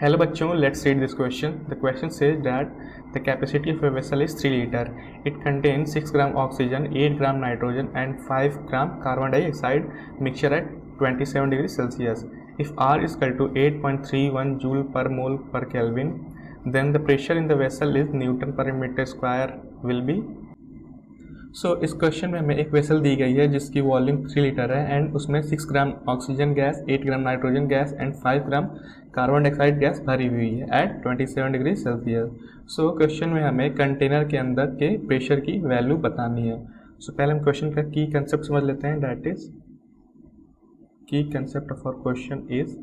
Hello बच्चों, let's read this question. The question says that the capacity of a vessel is 3 liter. It contains 6 gram oxygen, 8 gram nitrogen and 5 gram carbon dioxide mixture at 27 degrees Celsius. If R is equal to 8.31 joule per mole per Kelvin, then the pressure in the vessel is Newton per meter square will be. इस question में हमें एक vessel दी गई है जिसकी volume 3 litre है and उसमें 6 gram oxygen gas, 8 gram nitrogen gas and 5 gram carbon dioxide gas भरी हुई है एट 27 डिग्री सेल्सियस। क्वेश्चन में हमें कंटेनर के अंदर के प्रेशर की वैल्यू बतानी है। पहले हम क्वेश्चन का की कंसेप्ट समझ लेते हैं। That is key concept of our question is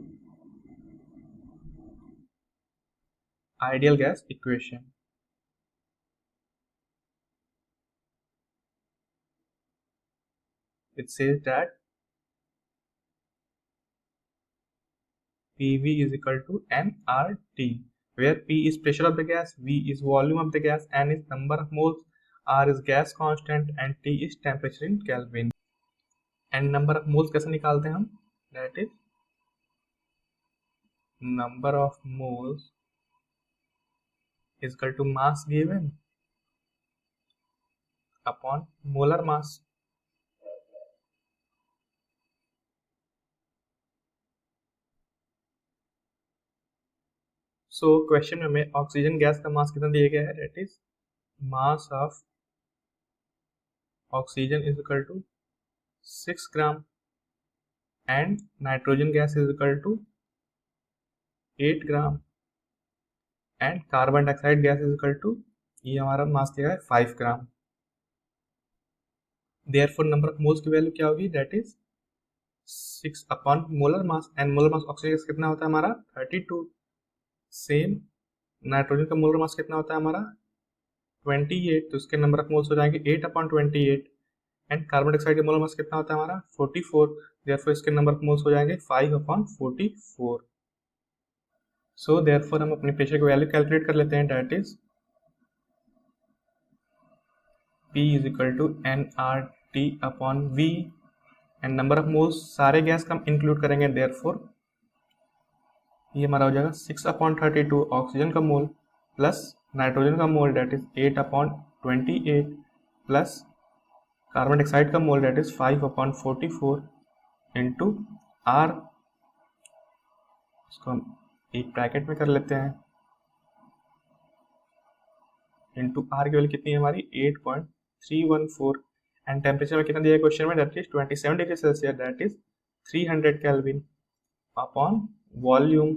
ideal gas equation. It says that PV is equal to nRT, where P is pressure of the gas, V is volume of the gas, N is number of moles, R is gas constant and T is temperature in Kelvin. And number of moles कैसे निकालते हैं हम? That is number of moles is equal to mass given upon molar mass. Question में हमें oxygen gas का मास कितना दिया गया है? That is mass of oxygen is equal to 6 gram and nitrogen gas is equal to 8 gram and carbon dioxide gas is equal to, ये हमारा mass दिया है 5 gram. Therefore number of moles की वैल्यू क्या होगी? That is 6 upon molar mass and molar mass oxygen gas कितना होता है हमारा? 32। सेम नाइट्रोजन का मोलर मास कितना होता है हमारा? 28, तो इसके नंबर ऑफ मोल्स हो जाएंगे 8 अपॉन 28 एंड कार्बन डाइऑक्साइड का मोलर मास कितना होता है हमारा? 44, देयरफॉर इसके नंबर ऑफ मोल्स हो जाएंगे 5 अपॉन 44। देयरफॉर हम अपनी प्रेशर की वैल्यू कैलकुलेट कर लेते हैं। That is P is equal to nRT upon V and number of moles सारे गैस का हम इंक्लूड करेंगे, देयरफॉर ये हमारा हो जाएगा 6 अपॉन 32 ऑक्सीजन का मोल प्लस नाइट्रोजन का mole that is 8 upon 28 plus carbon dioxide का mole that is 5 upon 44 into R. इसको हम एक ब्रैकेट में कर लेते हैं। इंटू आर की वैल्यू कितनी है हमारी? 8.314 एंड टेम्परेचर में कितना दिया है क्वेश्चन में? That is 27 degree Celsius that is 300 kelvin upon volume.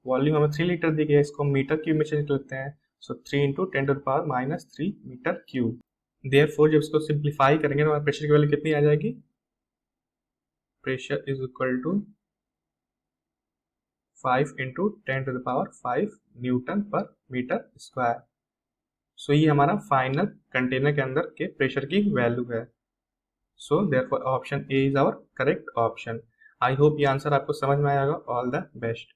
Volume हमें 3 लीटर दी गई है, इसको मीटर क्यूब में चेंज करते हैं। 3 इंटू 10⁻³ मीटर क्यूब। देयरफॉर जब इसको सिंप्लीफाई करेंगे तो हमारे प्रेशर की वैल्यू कितनी आ जाएगी? Pressure is equal to 5 into 10⁵ newton per metre square. ये हमारा फाइनल कंटेनर के अंदर के प्रेशर की वैल्यू है। Therefore option A is our correct option. I hope ये आंसर आपको समझ में आएगा। All the best.